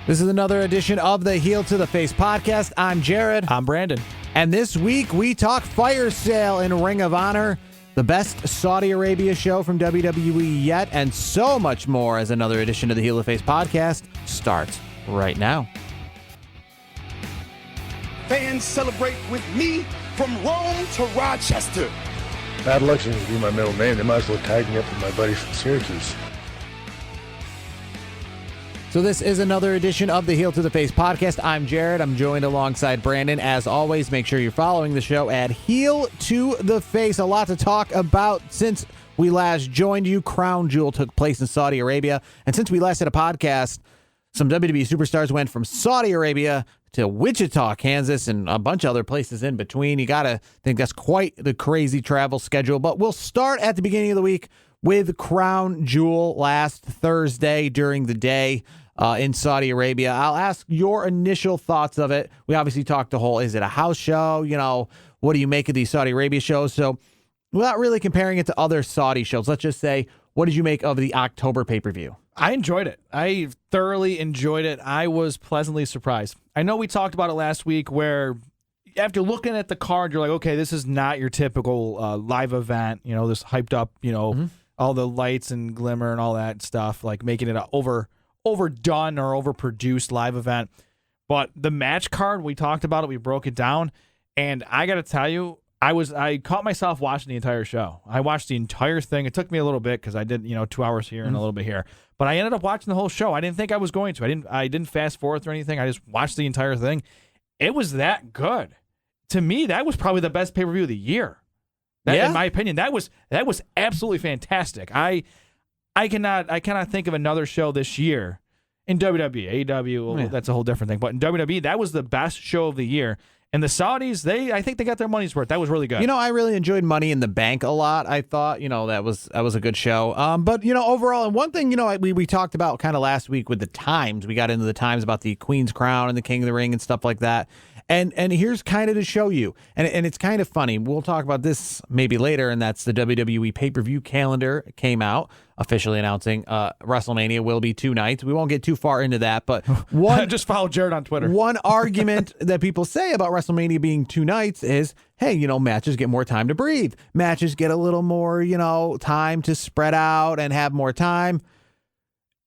This is another edition of the Heel to the Face podcast. I'm Jared. I'm Brandon. And this week we talk Fire Sale in Ring of Honor, the best Saudi Arabia show from WWE yet, and so much more as another edition of the Heel to the Face podcast starts right now. Fans celebrate with me from Rome to Rochester. Bad Election would be my middle name. They might as well tag me up with my buddies from Syracuse. So this is another edition of the Heel to the Face podcast. I'm Jared. I'm joined alongside Brandon. As always, make sure you're following the show at Heel to the Face. A lot to talk about since we last joined you. Crown Jewel took place in Saudi Arabia. And since we last had a podcast, some WWE superstars went from Saudi Arabia to Wichita, Kansas, and a bunch of other places in between. You got to think that's quite the crazy travel schedule. But we'll start at the beginning of the week with Crown Jewel last Thursday during the day. In Saudi Arabia. I'll ask your initial thoughts of it. We obviously talked the whole, is it a house show? You know, what do you make of these Saudi Arabia shows? So without really comparing it to other Saudi shows, let's just say, what did you make of the October pay-per-view? I enjoyed it. I thoroughly enjoyed it. I was pleasantly surprised. I know we talked about it last week where after looking at the card, you're like, okay, this is not your typical live event, you know, this hyped up, you know, all the lights and glimmer and all that stuff, like making it overdone or overproduced live event. But the match card, we talked about it, we broke it down, and I got to tell you, I caught myself watching the entire show. I watched the entire thing. It took me a little bit because I did, 2 hours here and a little bit here, but I ended up watching the whole show. I didn't think I was going to. I didn't fast forward or anything. I just watched the entire thing. It was that good. To me, that was probably the best pay-per-view of the year. In my opinion, that was absolutely fantastic. I cannot think of another show this year in WWE. AEW, that's a whole different thing. But in WWE, that was the best show of the year. And the Saudis, I think they got their money's worth. That was really good. I really enjoyed Money in the Bank a lot. I thought, that was a good show. But overall, and one thing, we talked about kind of last week with the times. We got into the times about the Queen's Crown and the King of the Ring and stuff like that. And here's kind of to show you, and it's kind of funny. We'll talk about this maybe later, and that's the WWE Pay-per-View Calendar came out, officially announcing WrestleMania will be 2 nights. We won't get too far into that, but just follow Jared on Twitter. One argument that people say about WrestleMania being 2 nights is, hey, matches get more time to breathe. Matches get a little more, time to spread out and have more time.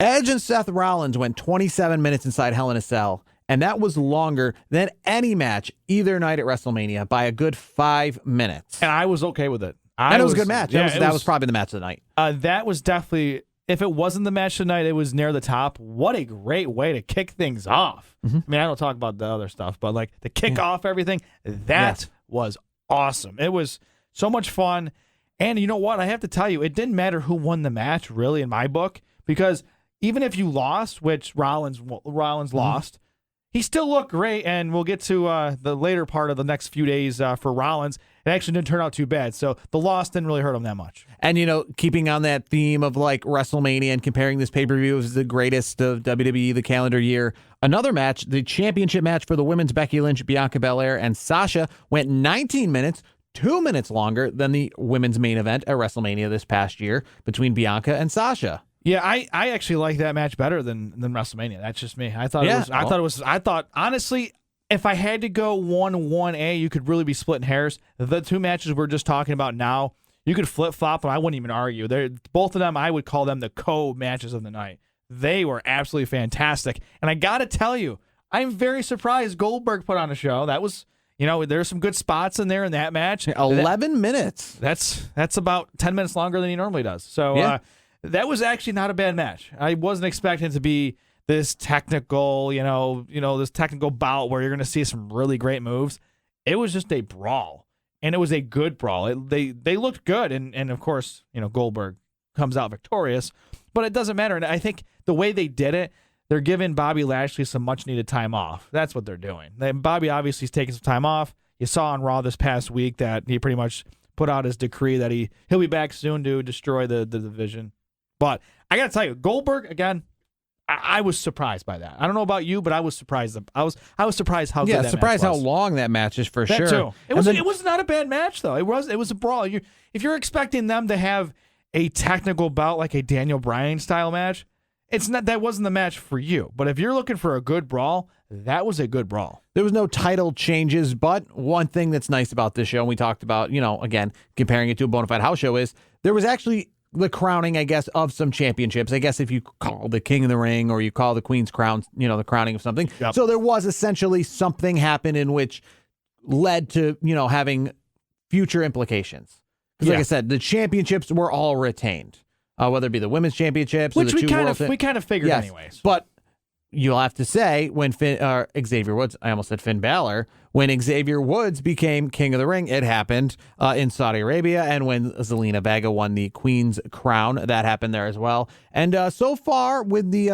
Edge and Seth Rollins went 27 minutes inside Hell in a Cell. And that was longer than any match either night at WrestleMania by a good 5 minutes. And I was okay with it. And it was a good match. That was probably the match of the night. That was definitely, if it wasn't the match tonight, it was near the top. What a great way to kick things off. I mean, I don't talk about the other stuff, but like to kick off everything, that was awesome. It was so much fun. And you know what? I have to tell you, it didn't matter who won the match, really, in my book, because even if you lost, which Rollins lost, he still looked great, and we'll get to the later part of the next few days for Rollins. It actually didn't turn out too bad, so the loss didn't really hurt him that much. And, keeping on that theme of, like, WrestleMania and comparing this pay-per-view as the greatest of WWE the calendar year, another match, the championship match for the women's Becky Lynch, Bianca Belair, and Sasha went 19 minutes, 2 minutes longer than the women's main event at WrestleMania this past year between Bianca and Sasha. Yeah, I actually like that match better than WrestleMania. That's just me. I thought honestly, if I had to go 1-1A, you could really be splitting hairs. The 2 matches we're just talking about now, you could flip-flop them. I wouldn't even argue. Both of them, I would call them the co-matches of the night. They were absolutely fantastic. And I got to tell you, I'm very surprised Goldberg put on a show. That was, there's some good spots in there in that match. 11 minutes. That's about 10 minutes longer than he normally does. So, that was actually not a bad match. I wasn't expecting it to be this technical, this technical bout where you're going to see some really great moves. It was just a brawl, and it was a good brawl. They looked good, and of course, Goldberg comes out victorious, but it doesn't matter. And I think the way they did it, they're giving Bobby Lashley some much-needed time off. That's what they're doing. Bobby obviously is taking some time off. You saw on Raw this past week that he pretty much put out his decree that he'll be back soon to destroy the division. But I got to tell you, Goldberg, again, I was surprised by that. I don't know about you, but I was surprised. I was surprised how good that surprised match was. How long that match is for that sure. Too. It was not a bad match though. It was a brawl. If you're expecting them to have a technical bout like a Daniel Bryan style match, that wasn't the match for you. But if you're looking for a good brawl, that was a good brawl. There was no title changes, but one thing that's nice about this show, and we talked about, again, comparing it to a bona fide house show, is there was actually the crowning, I guess, of some championships. I guess if you call the King of the Ring or you call the Queen's Crown, the crowning of something. Yep. So there was essentially something happen in which led to, having future implications. Because like I said, the championships were all retained, whether it be the women's championships which or the we kind of figured yes. anyways. But you'll have to say when Xavier Woods, I almost said Finn Balor, when Xavier Woods became King of the Ring, it happened in Saudi Arabia. And when Zelina Vega won the Queen's Crown, that happened there as well. And so far with the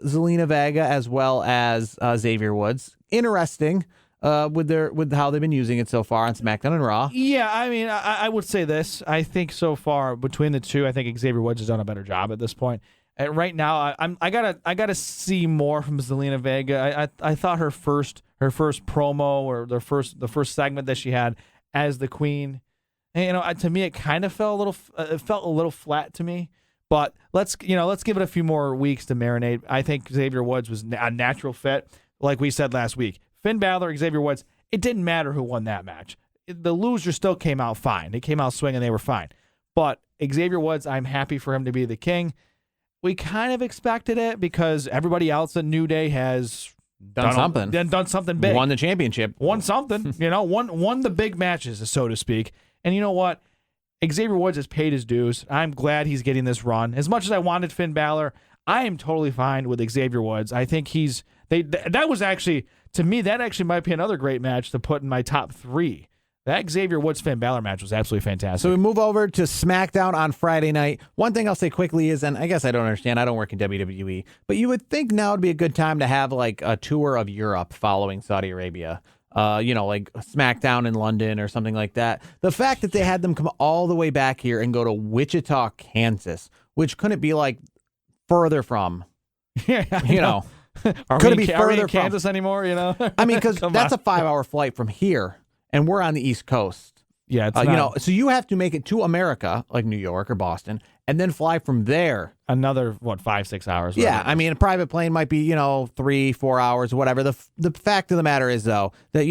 Zelina Vega as well as Xavier Woods, interesting with how they've been using it so far on SmackDown and Raw. Yeah, I mean, I would say this. I think so far between the two, I think Xavier Woods has done a better job at this point. Right now, I gotta see more from Zelina Vega. I thought her first promo or the first segment that she had as the Queen, and, to me it kind of felt a little flat to me. But let's give it a few more weeks to marinate. I think Xavier Woods was a natural fit, like we said last week. Finn Balor, Xavier Woods. It didn't matter who won that match. The loser still came out fine. They came out swinging. They were fine. But Xavier Woods, I'm happy for him to be the king. We kind of expected it because everybody else at New Day has done something big. Won the championship. Won something. Won the big matches, so to speak. And you know what? Xavier Woods has paid his dues. I'm glad he's getting this run. As much as I wanted Finn Balor, I am totally fine with Xavier Woods. I think that was actually, to me, that actually might be another great match to put in my top 3. That Xavier Woods-Finn Balor match was absolutely fantastic. So we move over to SmackDown on Friday night. One thing I'll say quickly is, and I guess I don't understand, I don't work in WWE, but you would think now would be a good time to have like a tour of Europe following Saudi Arabia. Like SmackDown in London or something like that. The fact that they had them come all the way back here and go to Wichita, Kansas, which couldn't be like further from, Could it be further from Kansas anymore? I mean, because that's a 5-hour flight from here. And we're on the East Coast. Yeah, it's not. So you have to make it to America, like New York or Boston, and then fly from there. Another, 5-6 hours? Yeah, I mean, a private plane might be, 3-4 hours, whatever. The fact of the matter is, though, that,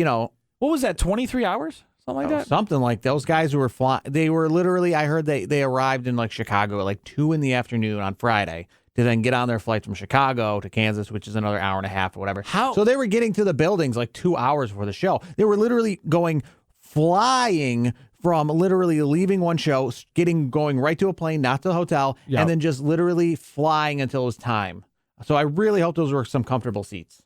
what was that, 23 hours? Something like that? Something like those guys who were flying. They were literally, I heard they arrived in, like, Chicago at, like, 2 in the afternoon on Friday to then get on their flight from Chicago to Kansas, which is another hour and a half or whatever. So they were getting to the buildings like 2 hours before the show. They were literally flying from literally leaving one show, going right to a plane, not to the hotel, and then just literally flying until it was time. So I really hope those were some comfortable seats.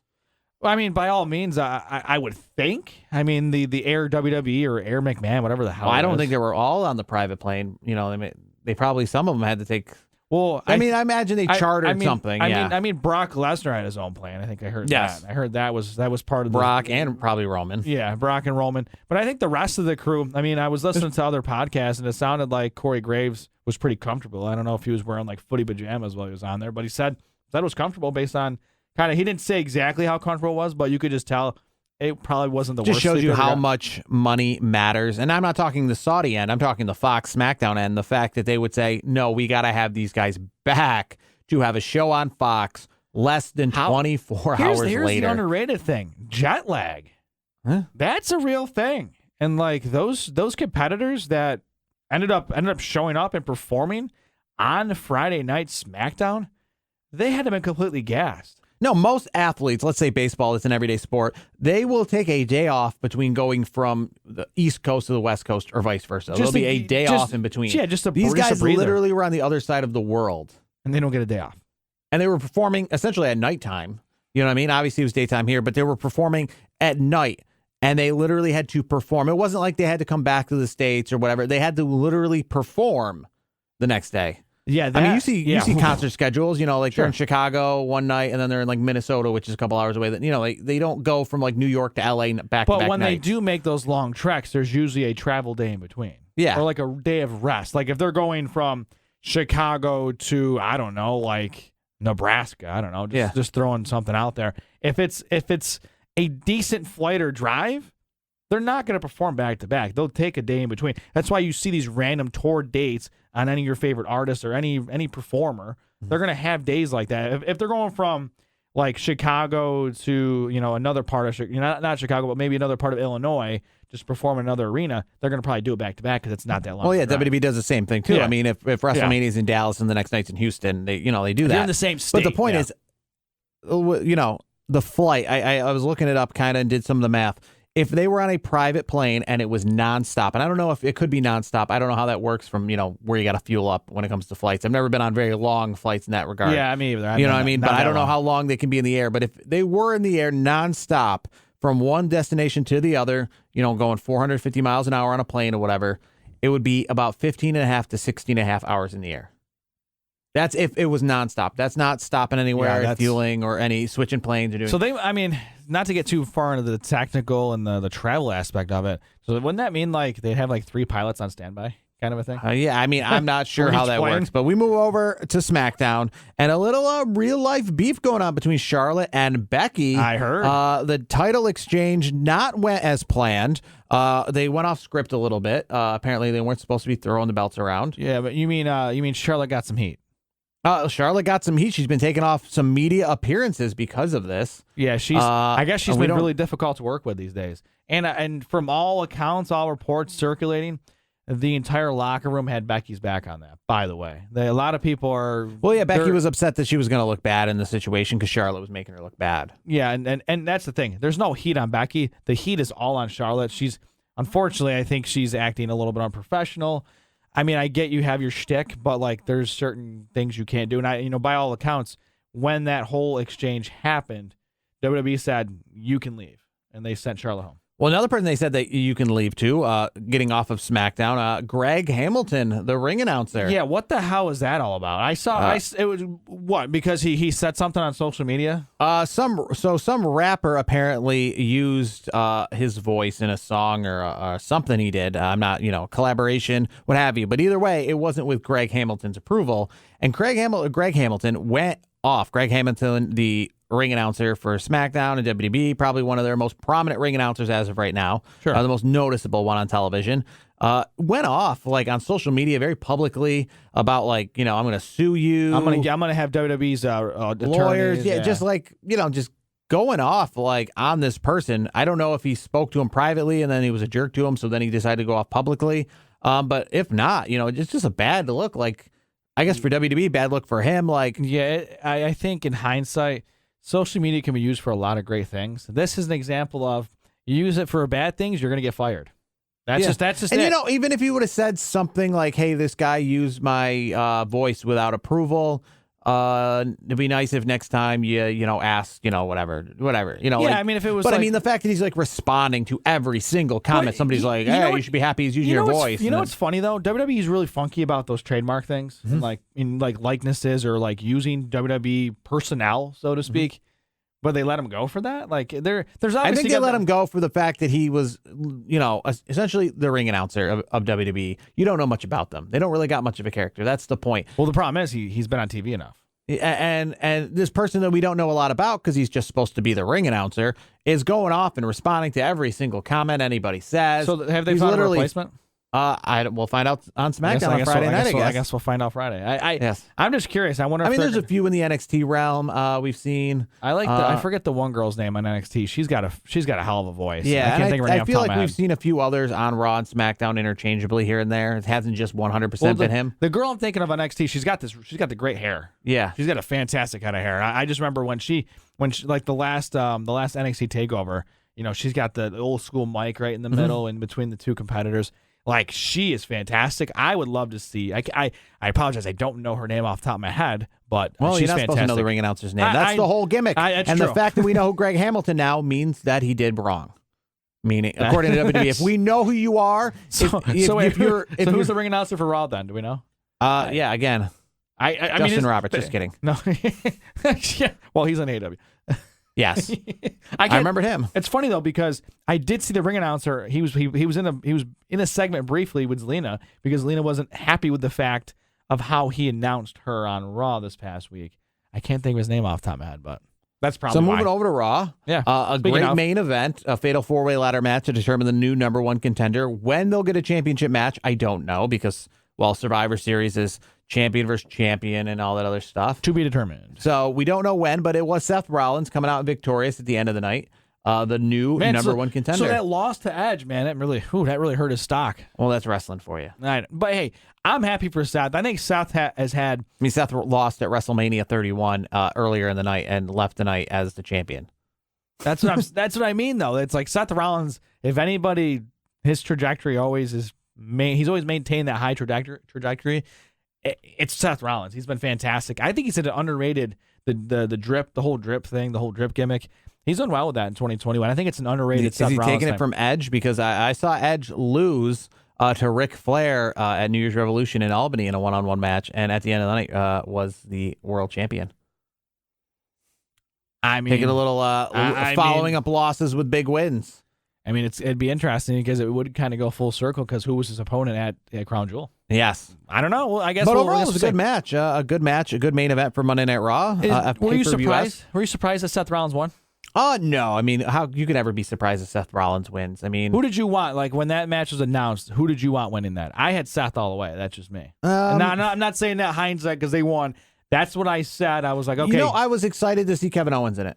Well, I mean, by all means, I would think. I mean, the Air WWE or Air McMahon, whatever the hell. I don't think they were all on the private plane. They probably, some of them had to take. Well, I imagine they chartered something. I mean, Brock Lesnar had his own plane. I think I heard that. I heard that was part of Brock and probably Roman. Yeah, Brock and Roman. But I think the rest of the crew. I mean, I was listening to other podcasts, and it sounded like Corey Graves was pretty comfortable. I don't know if he was wearing like footy pajamas while he was on there, but he said it was comfortable based on kind of. He didn't say exactly how comfortable it was, but you could just tell. It probably wasn't the worst. Just shows you how much money matters. And I'm not talking the Saudi end. I'm talking the Fox SmackDown end. The fact that they would say, no, we got to have these guys back to have a show on Fox less than 24 hours later. Here's the underrated thing. Jet lag. Huh? That's a real thing. And like those competitors that ended up showing up and performing on Friday night SmackDown, they had to be completely gassed. No, most athletes, let's say baseball, it's an everyday sport, they will take a day off between going from the East Coast to the West Coast or vice versa. There'll be a day off in between. Yeah, These guys literally were on the other side of the world. And they don't get a day off. And they were performing essentially at nighttime. You know what I mean? Obviously, it was daytime here, but they were performing at night. And they literally had to perform. It wasn't like they had to come back to the States or whatever. They had to literally perform the next day. Yeah, I mean, you see concert schedules, they're in Chicago one night and then they're in like Minnesota, which is a couple hours away. That they don't go from like New York to LA back to back. But when they do make those long treks, there's usually a travel day in between. Yeah, or like a day of rest. Like if they're going from Chicago to like Nebraska, I don't know, just throwing something out there. If it's a decent flight or drive, they're not going to perform back to back. They'll take a day in between. That's why you see these random tour dates on any of your favorite artists or any performer. They're going to have days like that. If they're going from like Chicago to, another part of not Chicago, but maybe another part of Illinois, just perform in another arena, they're going to probably do it back to back because it's not that long. Well, yeah, WWE does the same thing too. Yeah. I mean, if WrestleMania is in Dallas and the next night's in Houston, they do that. They're in the same state. But the point is, the flight. I was looking it up kind of and did some of the math. If they were on a private plane and it was nonstop, and I don't know if it could be nonstop. I don't know how that works from, where you got to fuel up when it comes to flights. I've never been on very long flights in that regard. Yeah, me either. You know what I mean? But I don't know how long they can be in the air. But if they were in the air nonstop from one destination to the other, going 450 miles an hour on a plane or whatever, it would be about 15 and a half to 16 and a half hours in the air. That's if it was nonstop. That's not stopping anywhere, fueling, or any switching planes or doing. So not to get too far into the technical and the travel aspect of it. So wouldn't that mean like they'd have like 3 pilots on standby, kind of a thing? Yeah, I'm not sure how that works. But we move over to SmackDown and a little real life beef going on between Charlotte and Becky. I heard the title exchange not went as planned. They went off script a little bit. Apparently, they weren't supposed to be throwing the belts around. Yeah, but you mean Charlotte got some heat? Charlotte got some heat. She's been taking off some media appearances because of this. Yeah, I guess she's been really difficult to work with these days. And from all accounts, all reports circulating, the entire locker room had Becky's back on that, by the way. A lot of people are... Well, yeah, Becky was upset that she was going to look bad in the situation because Charlotte was making her look bad. Yeah, and that's the thing. There's no heat on Becky. The heat is all on Charlotte. Unfortunately, I think she's acting a little bit unprofessional. I mean, I get you have your shtick, but like there's certain things you can't do. And by all accounts, when that whole exchange happened, WWE said you can leave, and they sent Charlotte home. Well, another person they said that you can leave too, getting off of SmackDown, Greg Hamilton, the ring announcer. Yeah, what the hell is that all about? It was what, because he said something on social media. Some rapper apparently used his voice in a song or something he did. I'm not, collaboration, what have you. But either way, it wasn't with Greg Hamilton's approval, and Greg Hamilton went off. Greg Hamilton, the ring announcer for SmackDown and WWE, probably one of their most prominent ring announcers as of right now. Sure. The most noticeable one on television. Went off like on social media very publicly about like, I'm going to sue you. I'm gonna have WWE's lawyers. attorneys, Yeah, just like, just going off like on this person. I don't know if he spoke to him privately and then he was a jerk to him, so then he decided to go off publicly. But if not, it's just a bad look. Like, I guess for WWE, bad look for him. Like, yeah, I think in hindsight, social media can be used for a lot of great things. This is an example of you use it for bad things, you're going to get fired. That's just and it. Even if you would have said something like, "Hey, this guy used my voice without approval. It'd be nice if next time you ask, whatever. Yeah, like, I mean, if it was, but I mean, the fact that he's like responding to every single comment, somebody's like, "Hey, you should be happy he's using your voice." You know what's funny though? WWE is really funky about those trademark things, like in like likenesses or like using WWE personnel, so to speak. But they let him go for that? Like, there's obviously... I think they let him go for the fact that he was, essentially the ring announcer of WWE. You don't know much about them. They don't really got much of a character. That's the point. Well, the problem is he's been on TV enough. And this person that we don't know a lot about because he's just supposed to be the ring announcer is going off and responding to every single comment anybody says. So have they found a replacement? We'll find out on SmackDown on Friday night. I guess we'll find out Friday. Yes. I'm just curious. I wonder. There's a few in the NXT realm we've seen. I like. I forget the one girl's name on NXT. She's got a hell of a voice. Yeah, I can't think of her name. I feel like we've seen a few others on Raw and SmackDown interchangeably here and there. It hasn't just 100% been him. The girl I'm thinking of on NXT, she's got the great hair. Yeah, she's got a fantastic head of hair. I just remember when she like the last NXT takeover. She's got the old school mic right in the middle in between the two competitors. Like, she is fantastic. I would love to see. I apologize. I don't know her name off the top of my head, but she's you're not fantastic. Supposed to know the ring announcer's name. That's the whole gimmick. That's and true. The fact that we know who Greg Hamilton now means that he did wrong. Meaning, according to WWE, if we know who you are, who's the ring announcer for Raw then? Do we know? Yeah, again, Justin Roberts. Just kidding. No, yeah. Well, he's on AEW. Yes, I remembered him. It's funny though because I did see the ring announcer. He was in a segment briefly with Zelina because Zelina wasn't happy with the fact of how he announced her on Raw this past week. I can't think of his name off the top of my head, but that's probably so. Moving over to Raw, a great main event, a fatal 4-way ladder match to determine the new #1 contender. When they'll get a championship match, I don't know because while Survivor Series is champion versus champion and all that other stuff. To be determined. So we don't know when, but it was Seth Rollins coming out victorious at the end of the night. The new number one contender. So that loss to Edge, man, that really hurt his stock. Well, that's wrestling for you. Right. But hey, I'm happy for Seth. I think Seth has had. I mean, Seth lost at WrestleMania 31 earlier in the night and left the night as the champion. That's what I mean, though. It's like Seth Rollins. If anybody, his trajectory always is. He's always maintained that high trajectory. It's Seth Rollins. He's been fantastic. I think he's underrated the drip, the whole drip thing, the whole drip gimmick. He's done well with that in 2021. I think it's an underrated Seth Rollins. Is he taking it from Edge? Because I saw Edge lose to Ric Flair at New Year's Revolution in Albany in a one-on-one match, and at the end of the night was the world champion. I mean, taking a little following up losses with big wins. I mean, it'd be interesting because it would kind of go full circle because who was his opponent at Crown Jewel? Yes. I don't know. Well, I guess. But overall, it was a good match. A good main event for Monday Night Raw. Were you surprised? Were you surprised that Seth Rollins won? No. I mean, how you could ever be surprised if Seth Rollins wins? I mean, who did you want? Like when that match was announced, who did you want winning that? I had Seth all the way. That's just me. I'm not saying that hindsight because they won. That's what I said. I was like, okay. I was excited to see Kevin Owens in it.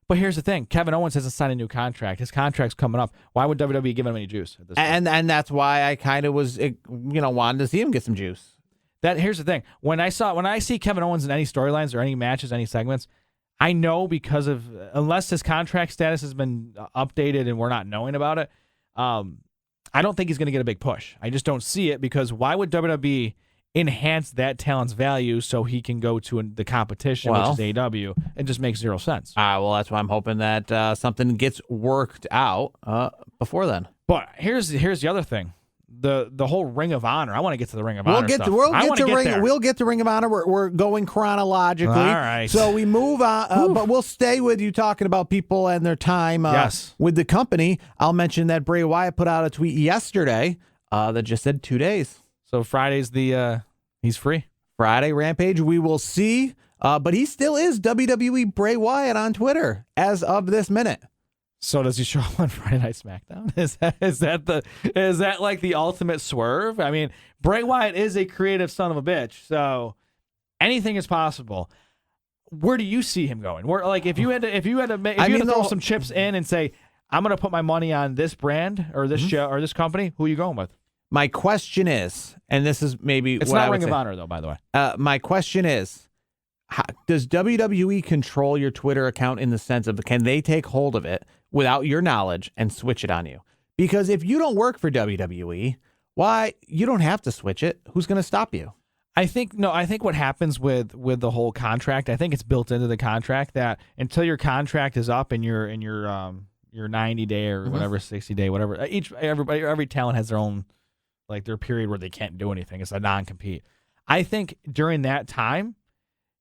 But here's the thing: Kevin Owens hasn't signed a new contract. His contract's coming up. Why would WWE give him any juice at this point? And that's why I kind of was, wanted to see him get some juice. Here's the thing: when I see Kevin Owens in any storylines or any matches, any segments, I know because of unless his contract status has been updated and we're not knowing about it, I don't think he's going to get a big push. I just don't see it because why would WWE enhance that talent's value so he can go to the competition, which is AEW? It just makes zero sense. Well, that's why I'm hoping that something gets worked out before then. But here's the other thing. The whole Ring of Honor. I want to get to the Ring of Honor stuff. We'll get to Ring of Honor. We're going chronologically. All right. So we move on, but we'll stay with you talking about people and their time with the company. I'll mention that Bray Wyatt put out a tweet yesterday that just said 2 days. So Friday's he's free. Friday Rampage. We will see. But he still is WWE Bray Wyatt on Twitter as of this minute. So does he show up on Friday Night SmackDown? Is that like the ultimate swerve? I mean, Bray Wyatt is a creative son of a bitch, so anything is possible. Where do you see him going? Where, like, if you had to throw some chips in and say, I'm going to put my money on this brand or this show or this company, who are you going with? My question is, and this is maybe it's what not I would Ring say. of Honor though, by the way. My question is, does WWE control your Twitter account in the sense of can they take hold of it without your knowledge and switch it on you? Because if you don't work for WWE, why you don't have to switch it? Who's going to stop you? I think what happens with the whole contract, I think it's built into the contract that until your contract is up and your 90-day or whatever 60-day whatever, every talent has their own like their period where they can't do anything. It's a non-compete. I think during that time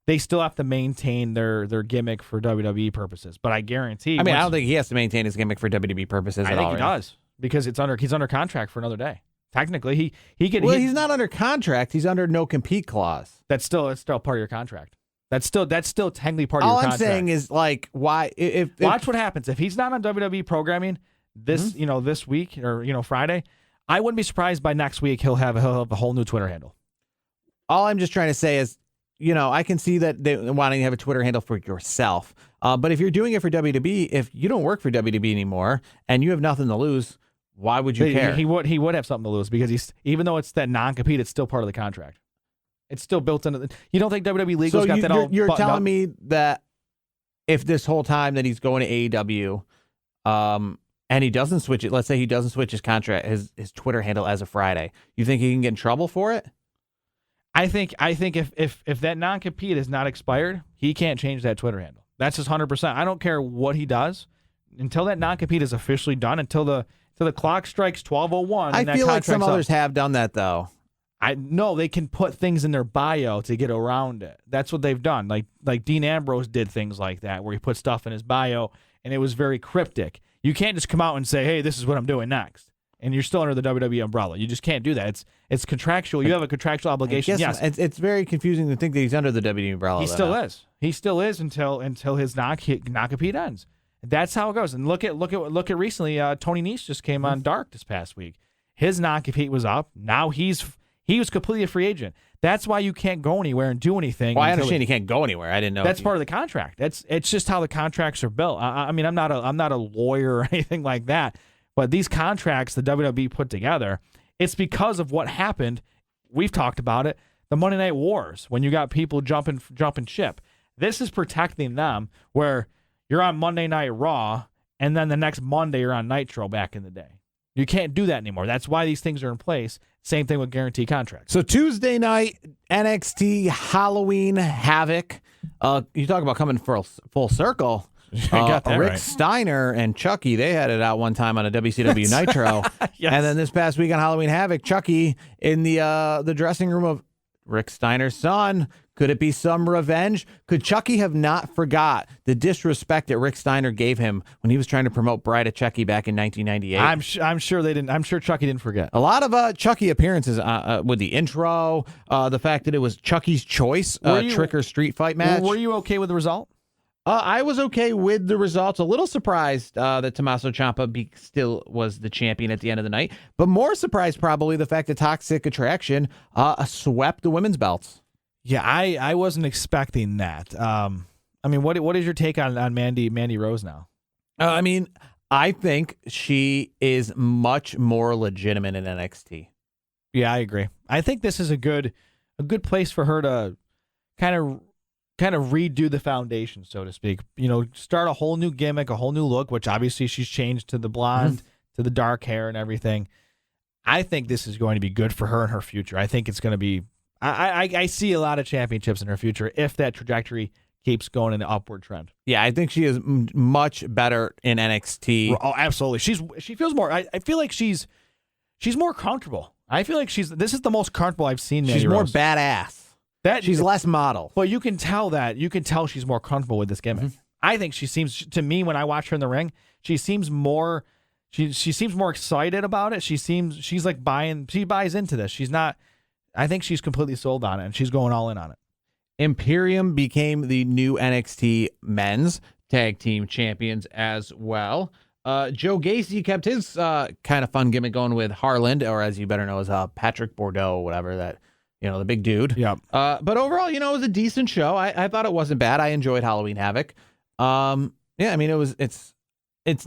they still have to maintain their gimmick for WWE purposes. But I guarantee. I don't think he has to maintain his gimmick for WWE purposes at all. I think he does because he's under contract for another day. Technically, he's not under contract. He's under no compete clause. It's still part of your contract. That's still technically part of your contract. All I'm saying is like why watch what happens if he's not on WWE programming this this week or Friday. I wouldn't be surprised by next week he'll have a whole new Twitter handle. All I'm just trying to say is, I can see that they wanting to have a Twitter handle for yourself. But if you're doing it for WWE, if you don't work for WWE anymore and you have nothing to lose, why would you care? He would have something to lose because even though it's that non-compete, it's still part of the contract. It's still built into you don't think WWE Legal's got that all you're telling up? Me that if this whole time that he's going to AEW, and he doesn't switch it, let's say he doesn't switch his contract, his Twitter handle as of Friday, you think he can get in trouble for it? I think if that non-compete is not expired, he can't change that Twitter handle. That's just 100%. I don't care what he does until that non-compete is officially done. Until the clock strikes 12:01. I feel like some others have done that though. I know they can put things in their bio to get around it. That's what they've done. Like Dean Ambrose did things like that, where he put stuff in his bio and it was very cryptic. You can't just come out and say, "Hey, this is what I'm doing next," and you're still under the WWE umbrella. You just can't do that. It's contractual. You have a contractual obligation. Yes, it's very confusing to think that he's under the WWE umbrella. He still is. He still is until his non-compete ends. That's how it goes. And look at recently. Tony Nese just came on Dark this past week. His non-compete was up. Now he's He was completely a free agent. That's why you can't go anywhere and do anything. Well, I understand you can't go anywhere. I didn't know. That's part of the contract. It's just how the contracts are built. I mean, I'm not a lawyer or anything like that, but these contracts the WWE put together, it's because of what happened. We've talked about it. The Monday Night Wars, when you got people jumping ship. This is protecting them, where you're on Monday Night Raw, and then the next Monday you're on Nitro back in the day. You can't do that anymore. That's why these things are in place. Same thing with guaranteed contracts. So Tuesday night, NXT Halloween Havoc. You talk about coming for a full circle. Got that Rick right. Steiner and Chucky, they had it out one time on a WCW Nitro. Yes. And then this past week on Halloween Havoc, Chucky in the dressing room of Rick Steiner's son. Could it be some revenge? Could Chucky have not forgot the disrespect that Rick Steiner gave him when he was trying to promote Bride of Chucky back in 1998? I'm sure they didn't. I'm sure Chucky didn't forget. A lot of Chucky appearances with the intro, the fact that it was Chucky's choice trick or street fight match. Were you okay with the result? I was okay with the results. A little surprised that Tommaso Ciampa still was the champion at the end of the night, but more surprised probably the fact that Toxic Attraction swept the women's belts. Yeah, I wasn't expecting that. I mean, what is your take on Mandy Rose now? I mean, I think she is much more legitimate in NXT. Yeah, I agree. I think this is a good place for her to kind of redo the foundation, so to speak. You know, start a whole new gimmick, a whole new look, which obviously she's changed to the blonde, to the dark hair and everything. I think this is going to be good for her in her future. I think it's going to be. I see a lot of championships in her future if that trajectory keeps going in the upward trend. Yeah, I think she is much better in NXT. Oh, absolutely. She feels more. I feel like she's more comfortable. I feel like this is the most comfortable I've seen Mandy She's more Rose. badass. She's less model. But you can tell she's more comfortable with this gimmick. I think she seems, to me, when I watch her in the ring, she seems more excited about it. She's like she buys into this. She's not. I think she's completely sold on it, and she's going all in on it. Imperium became the new NXT men's tag team champions as well. Joe Gacy kept his kind of fun gimmick going with Harland, or as you better know as Patrick Bordeaux, whatever that, the big dude. Yeah. But overall, it was a decent show. I thought it wasn't bad. I enjoyed Halloween Havoc. Yeah, I mean, it's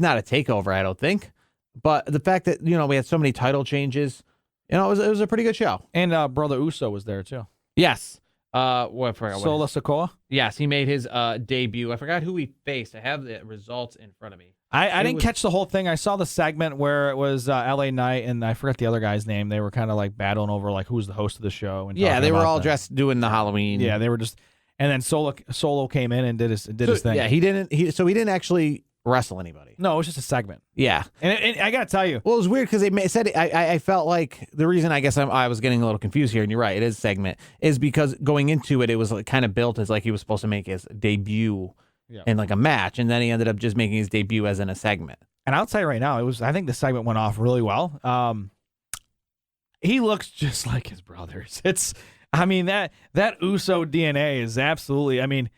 not a takeover, I don't think. But the fact that, we had so many title changes, it was a pretty good show. And Brother Uso was there too. Yes. I forgot Solo Sikoa? Yes, he made his debut. I forgot who he faced. I have the results in front of me. I didn't catch the whole thing. I saw the segment where it was LA Knight and I forgot the other guy's name. They were kind of like battling over like who's the host of the show. And yeah, they were all dressed doing the Halloween. Yeah, they were just. And then Solo came in and did his thing. Yeah, he didn't actually wrestle anybody. No, it was just a segment. Yeah, and I gotta tell you, well, it was weird because they said I felt like the reason I guess I was getting a little confused here, and you're right, it is segment, is because going into it, it was like kind of built as like he was supposed to make his debut in like a match, and then he ended up just making his debut as in a segment. And I'll tell you right now, I think the segment went off really well. He looks just like his brothers. That Uso DNA is absolutely. I mean,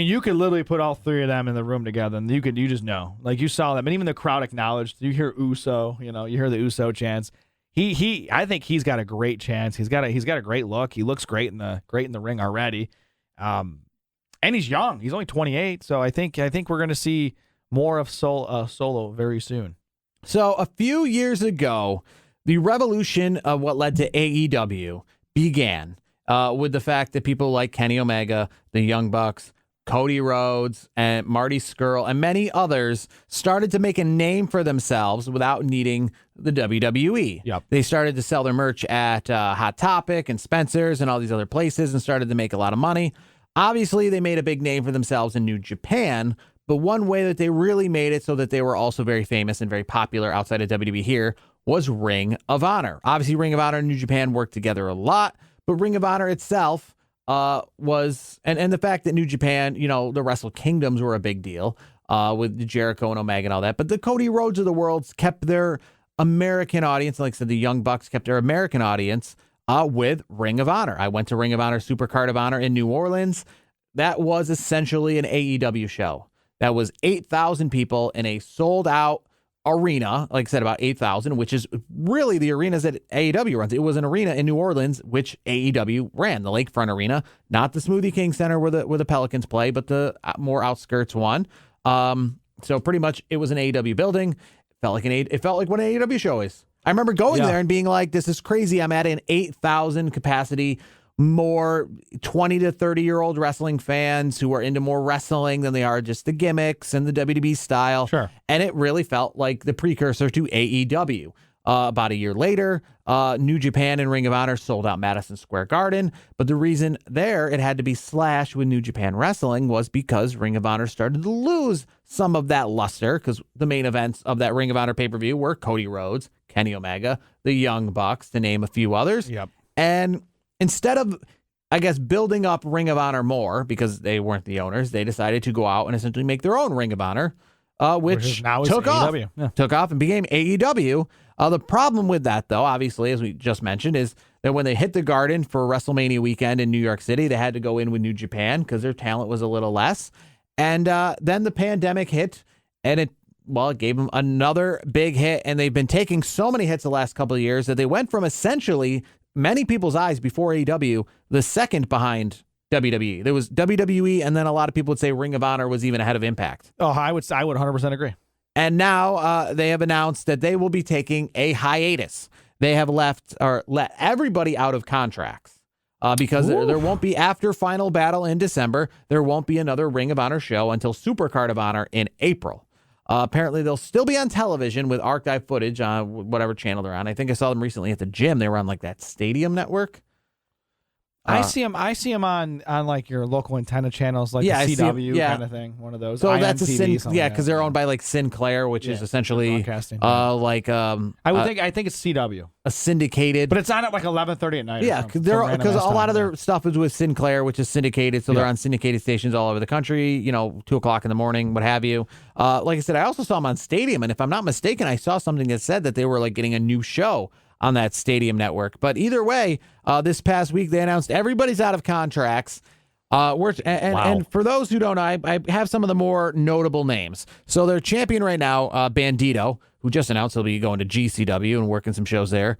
you could literally put all three of them in the room together, and you just know. Like, you saw them, and even the crowd acknowledged. You hear Uso, you hear the Uso chants. I think he's got a great chance. He's got a great look. He looks great in the ring already. And he's young. He's only 28, so I think we're going to see more of Solo very soon. So a few years ago, the revolution of what led to AEW began with the fact that people like Kenny Omega, the Young Bucks, Cody Rhodes, and Marty Scurll, and many others started to make a name for themselves without needing the WWE. Yep. They started to sell their merch at Hot Topic and Spencer's and all these other places and started to make a lot of money. Obviously, they made a big name for themselves in New Japan, but one way that they really made it so that they were also very famous and very popular outside of WWE here was Ring of Honor. Obviously, Ring of Honor and New Japan worked together a lot, but Ring of Honor itself was, and the fact that New Japan, the Wrestle Kingdoms were a big deal with Jericho and Omega and all that, but the Cody Rhodes of the world kept their American audience, like I said, the Young Bucks kept their American audience with Ring of Honor. I went to Ring of Honor Supercard of Honor in New Orleans. That was essentially an AEW show. That was 8,000 people in a sold-out arena, like I said, about 8,000, which is really the arenas that AEW runs. It was an arena in New Orleans, which AEW ran, the Lakefront Arena, not the Smoothie King Center where the Pelicans play, but the more outskirts one. So pretty much it was an AEW building. It felt like what an AEW show is. I remember going there and being like, this is crazy. I'm at an 8,000 capacity, more 20 to 30-year-old wrestling fans who are into more wrestling than they are just the gimmicks and the WWE style. Sure. And it really felt like the precursor to AEW. About a year later, New Japan and Ring of Honor sold out Madison Square Garden. But the reason there it had to be slashed with New Japan Wrestling was because Ring of Honor started to lose some of that luster, because the main events of that Ring of Honor pay-per-view were Cody Rhodes, Kenny Omega, the Young Bucks, to name a few others. Yep. And instead of, I guess, building up Ring of Honor more, because they weren't the owners, they decided to go out and essentially make their own Ring of Honor, which now is took off. AEW. Yeah. Took off and became AEW. The problem with that, though, obviously, as we just mentioned, is that when they hit the Garden for WrestleMania weekend in New York City, they had to go in with New Japan because their talent was a little less. And then the pandemic hit, and it gave them another big hit. And they've been taking so many hits the last couple of years that they went from essentially, many people's eyes before AEW, the second behind WWE. There was WWE, and then a lot of people would say Ring of Honor was even ahead of Impact. Oh, I would 100% agree. And now they have announced that they will be taking a hiatus. They have let everybody out of contracts because there won't be, after Final Battle in December, there won't be another Ring of Honor show until Supercard of Honor in April. Apparently, they'll still be on television with archive footage on whatever channel they're on. I think I saw them recently at the gym. They were on like that Stadium network. I see them on like your local antenna channels, like the CW kind of thing, one of those. So that's IMTV, because they're owned by like Sinclair, which is essentially broadcasting. I think it's CW, a syndicated, but it's on at like 11:30 at night. Yeah, because a lot of their stuff is with Sinclair, which is syndicated, so they're on syndicated stations all over the country. 2:00 in the morning, what have you. Like I said, I also saw them on Stadium, and if I'm not mistaken, I saw something that said that they were like getting a new show on that Stadium network. But either way, this past week they announced everybody's out of contracts. And for those who don't know, I have some of the more notable names. So their champion right now, Bandito, who just announced he'll be going to GCW and working some shows there.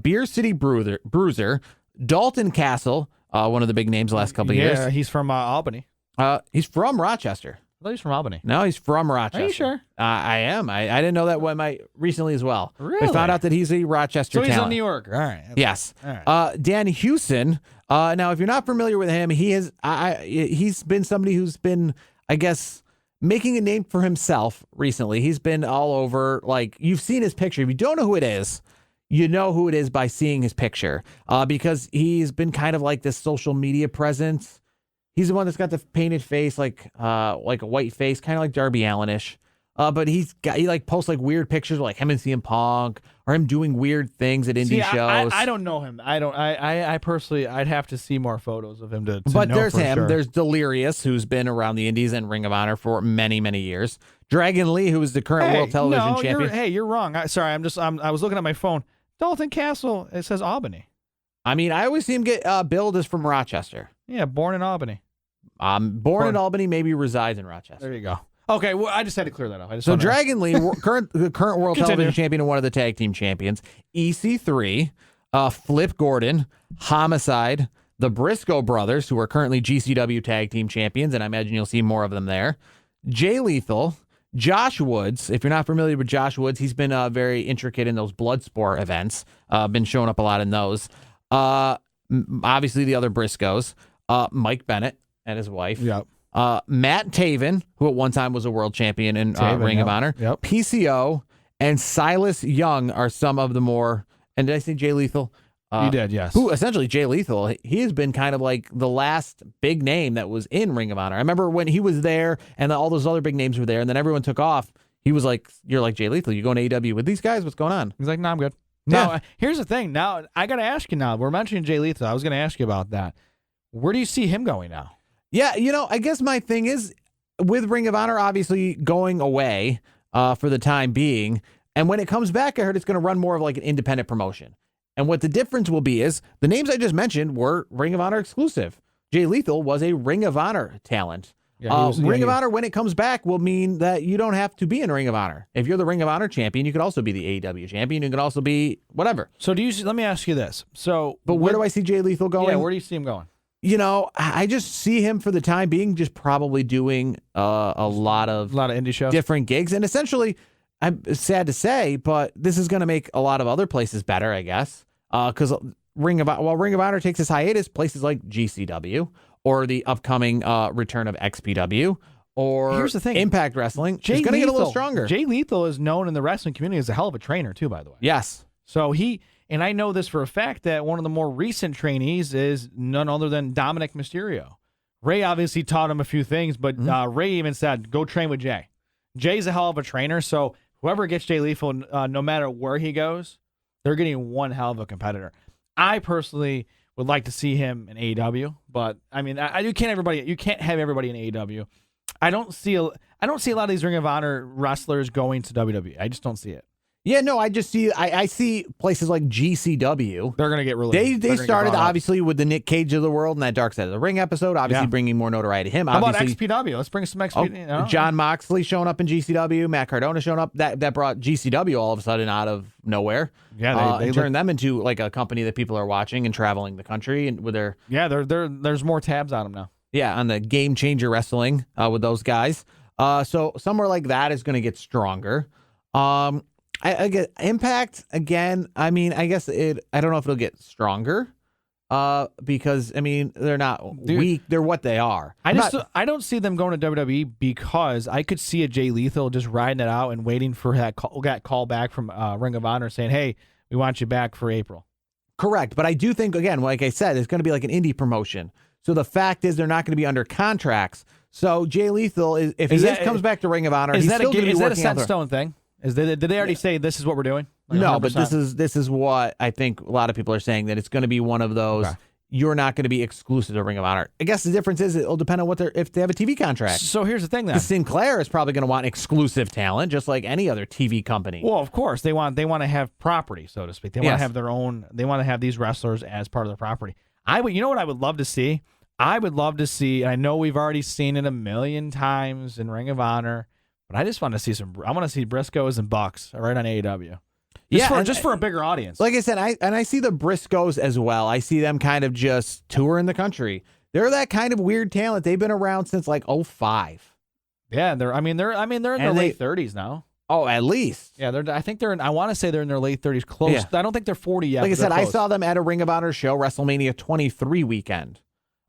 Beer City Bruiser, Dalton Castle, one of the big names the last couple of years. Yeah, he's from Albany. He's from Rochester. I thought he's from Albany. No, he's from Rochester. Are you sure? I am. I didn't know that recently as well. Really? I found out that he's a Rochester talent. So he's talent. in New York. All right. Yes. All right. Dan Hewson. Now, if you're not familiar with him, he's been somebody who's been, I guess, making a name for himself recently. He's been all over. Like, you've seen his picture. If you don't know who it is, you know who it is by seeing his picture. Because he's been kind of like this social media presence. He's the one that's got the painted face, like a white face, kind of like Darby Allin-ish. But he like posts like weird pictures, like him and CM Punk, or him doing weird things at indie shows. I don't know him. I personally, I'd have to see more photos of him to But know there's for him. sure. There's Delirious, who's been around the indies and Ring of Honor for many, many years. Dragon Lee, who is the current world television champion. You're wrong. I was looking at my phone. Dalton Castle. It says Albany. I mean, I always see him get billed as from Rochester. Yeah, born in Albany. Born in Albany, maybe resides in Rochester. There you go. Okay, well, I just had to clear that up. So Dragon Lee, the current world television champion and one of the tag team champions. EC3, Flip Gordon, Homicide, the Briscoe brothers, who are currently GCW tag team champions, and I imagine you'll see more of them there. Jay Lethal, Josh Woods. If you're not familiar with Josh Woods, he's been very intricate in those Bloodsport events. Been showing up a lot in those. Obviously, the other Briscoes. Mike Bennett and his wife. Yep. Matt Taven, who at one time was a world champion in Ring of Honor. Yep. PCO and Silas Young are some of the more. And did I say Jay Lethal? You did, yes. Who essentially Jay Lethal, he has been kind of like the last big name that was in Ring of Honor. I remember when he was there and all those other big names were there, and then everyone took off. He was like, "You're like Jay Lethal. You going to AEW with these guys? What's going on?" He's like, "No, I'm good." Yeah. No, here's the thing. Now I got to ask you. Now we're mentioning Jay Lethal. I was going to ask you about that. Where do you see him going now? Yeah, I guess my thing is with Ring of Honor, obviously going away for the time being. And when it comes back, I heard it's going to run more of like an independent promotion. And what the difference will be is the names I just mentioned were Ring of Honor exclusive. Jay Lethal was a Ring of Honor talent. Ring of Honor, when it comes back, will mean that you don't have to be in Ring of Honor. If you're the Ring of Honor champion, you could also be the AEW champion. You could also be whatever. So let me ask you this. But where do I see Jay Lethal going? Yeah, where do you see him going? I just see him for the time being just probably doing a lot of indie shows, different gigs. And essentially, I'm sad to say, but this is going to make a lot of other places better, I guess. Because Ring of Honor takes its hiatus, places like GCW or the upcoming return of XPW or here's the thing. Impact Wrestling is going to get a little stronger. Jay Lethal is known in the wrestling community as a hell of a trainer, too, by the way. Yes. So and I know this for a fact that one of the more recent trainees is none other than Dominic Mysterio. Ray obviously taught him a few things, but Ray even said, go train with Jay. Jay's a hell of a trainer, so whoever gets Jay Lethal, no matter where he goes, they're getting one hell of a competitor. I personally would like to see him in AEW, but I mean, you can't have everybody in AEW. I don't see a lot of these Ring of Honor wrestlers going to WWE. I just don't see it. Yeah, no, I just see I see places like GCW. They're gonna get really. They started obviously with the Nick Cage of the world and that Dark Side of the Ring episode, obviously bringing more notoriety to him. How about XPW? Let's bring some XPW. John Moxley showing up in GCW, Matt Cardona showing up. That brought GCW all of a sudden out of nowhere. Yeah, they turned them into like a company that people are watching and traveling the country and with their there's more tabs on them now. Yeah, on the Game Changer Wrestling with those guys. So somewhere like that is going to get stronger. I get Impact again. I mean, I guess I don't know if it'll get stronger, because I mean they're not weak. They're what they are. I don't see them going to WWE because I could see a Jay Lethal just riding it out and waiting for that call back from Ring of Honor saying, "Hey, we want you back for April." Correct, but I do think again, like I said, it's going to be like an indie promotion. So the fact is, they're not going to be under contracts. So Jay Lethal, if he comes back to Ring of Honor, he's still going to be working. Is that a set stone thing? Did they already say this is what we're doing? Like no, 100%? But this is what I think a lot of people are saying, that it's going to be one of those. Okay. You're not going to be exclusive to Ring of Honor. I guess the difference is it'll depend on if they have a TV contract. So here's the thing then. Sinclair is probably going to want exclusive talent, just like any other TV company. Well, of course they want to have property, so to speak. They want to have their own. They want to have these wrestlers as part of their property. You know what I would love to see? I would love to see. I know we've already seen it a million times in Ring of Honor. But I just want to see I want to see Briscoes and Bucks right on AEW. Just for a bigger audience. Like I said, I see the Briscoes as well. I see them kind of just touring the country. They're that kind of weird talent. They've been around since like 2005. Yeah, they're in their late 30s now. Oh, at least. Yeah, I want to say they're in their late 30s. Close. Yeah. I don't think they're 40 yet. Like I said, I saw them at a Ring of Honor show, WrestleMania 23 weekend.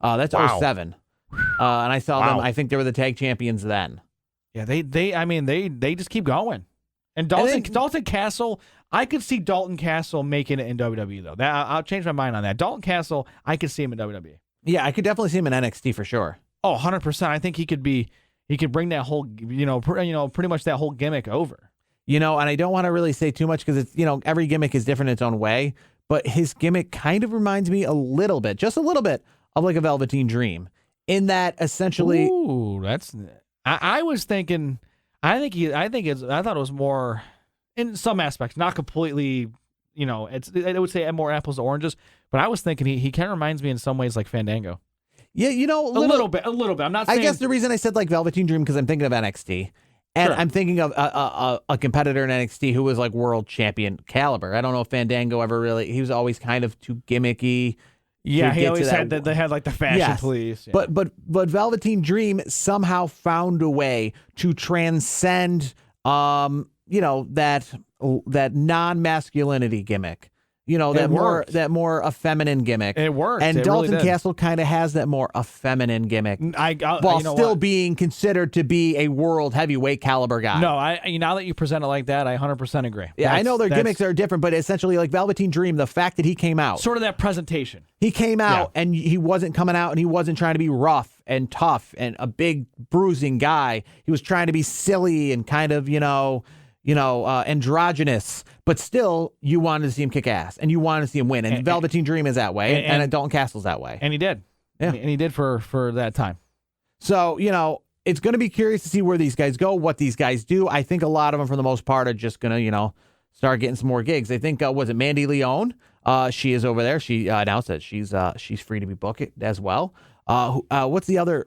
That's 2007. And I saw them. I think they were the tag champions then. Yeah, they just keep going. And Dalton Castle, I could see Dalton Castle making it in WWE though. I'll change my mind on that. Dalton Castle, I could see him in WWE. Yeah, I could definitely see him in NXT for sure. Oh, 100%. I think he could bring that whole, pretty much that whole gimmick over. And I don't want to really say too much because it's, every gimmick is different in its own way, but his gimmick kind of reminds me just a little bit of like a Velveteen Dream in that essentially. Ooh, that's. I was thinking. I thought it was more in some aspects, not completely. I would say more apples to oranges, but I was thinking he kind of reminds me in some ways like Fandango. Yeah, a little bit. I'm not saying. I guess the reason I said like Velveteen Dream because I'm thinking of NXT, and sure. I'm thinking of a competitor in NXT who was like world champion caliber. I don't know if Fandango ever really. He was always kind of too gimmicky. Yeah, he always had they had like the fashion police. Yeah. But Velveteen Dream somehow found a way to transcend that non-masculinity gimmick. That more effeminate gimmick. It worked. And it Dalton really Castle kind of has that more effeminate gimmick, while still being considered to be a world heavyweight caliber guy. No, now that you present it like that, I 100% agree. Yeah, I know their gimmicks are different, but essentially like Velveteen Dream, the fact that he came out. Sort of that presentation. He came out and he wasn't coming out and he wasn't trying to be rough and tough and a big bruising guy. He was trying to be silly and kind of, androgynous, but still you wanted to see him kick ass and you wanted to see him win. And Velveteen Dream is that way, and Dalton Castle's that way. And he did. Yeah. And he did for that time. So, it's going to be curious to see where these guys go, what these guys do. I think a lot of them, for the most part, are just going to, start getting some more gigs. I think, was it Mandy Leone? She is over there. She announced that she's free to be booked as well. What's the other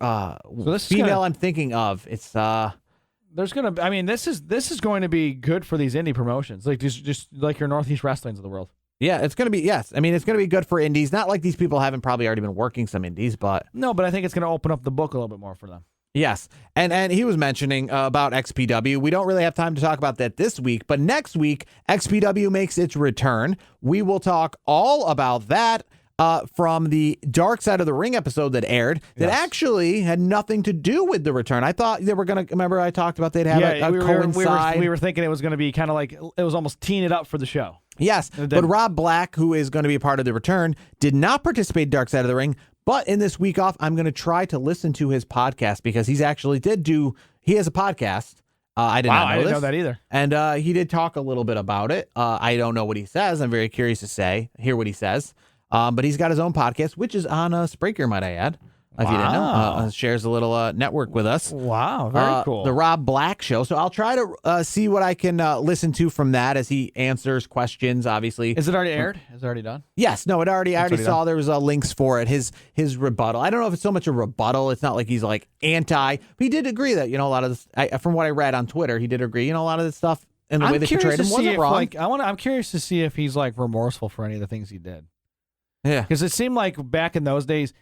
female I'm thinking of? It's there's gonna. I mean, this is going to be good for these indie promotions, like just like your Northeast Wrestlings of the world. Yeah, it's going to be, yes. I mean, it's going to be good for indies. Not like these people haven't probably already been working some indies, but... No, but I think it's going to open up the book a little bit more for them. Yes, and he was mentioning about XPW. We don't really have time to talk about that this week, but next week, XPW makes its return. We will talk all about that from the Dark Side of the Ring episode that aired that actually had nothing to do with the return. I thought they were going to... Remember I talked about they'd have a coincide? We were thinking it was going to be kind of like... It was almost teeing it up for the show. Yes, but Rob Black, who is going to be a part of the return, did not participate in Dark Side of the Ring. But in this week off, I'm going to try to listen to his podcast because he has a podcast. I didn't know that either. And he did talk a little bit about it. I don't know what he says. I'm very curious to hear what he says. But he's got his own podcast, which is on Spreaker, might I add. If you didn't know, shares a little network with us. Wow, very cool. The Rob Black Show. So I'll try to see what I can listen to from that as he answers questions, obviously. Is it already aired? Is it already done? Yes. No, I already saw there was links for it. His rebuttal. I don't know if it's so much a rebuttal. It's not like he's like anti. But he did agree that, a lot of this, from what I read on Twitter, he did agree, a lot of this stuff and the way they portrayed him wasn't wrong. I'm curious to see if he's like remorseful for any of the things he did. Yeah. Because it seemed like back in those days,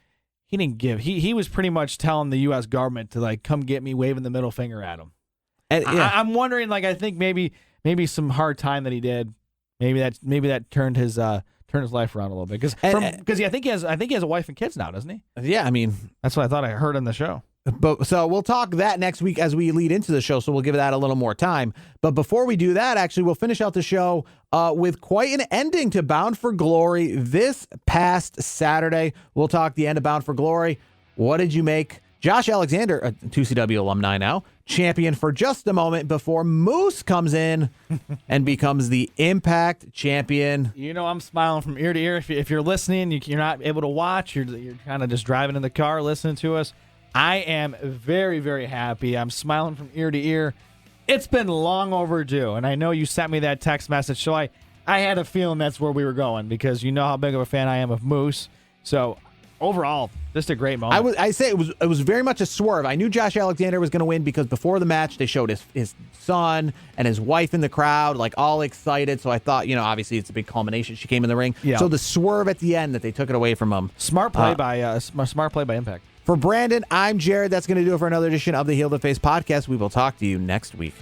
he didn't give. He was pretty much telling the U.S. government to like come get me, waving the middle finger at him. And I'm wondering, like, I think maybe some hard time that he did, maybe that turned his life around a little bit. Because I think he has a wife and kids now, doesn't he? Yeah, I mean that's what I thought I heard on the show. But so we'll talk that next week as we lead into the show, so we'll give that a little more time. But before we do that, actually, we'll finish out the show with quite an ending to Bound for Glory this past Saturday. We'll talk the end of Bound for Glory. What did you make? Josh Alexander, a 2CW alumni now, champion for just a moment before Moose comes in and becomes the Impact champion. I'm smiling from ear to ear. If you're listening, you're not able to watch. You're kind of just driving in the car listening to us. I am very, very happy. I'm smiling from ear to ear. It's been long overdue, and I know you sent me that text message, so I had a feeling that's where we were going because you know how big of a fan I am of Moose. So overall, just a great moment. I say it was very much a swerve. I knew Josh Alexander was going to win because before the match they showed his son and his wife in the crowd, like all excited. So I thought, obviously it's a big culmination. She came in the ring. Yeah. So the swerve at the end that they took it away from him. Smart play by Impact. For Brandon, I'm Jared. That's going to do it for another edition of the Heel to Face podcast. We will talk to you next week.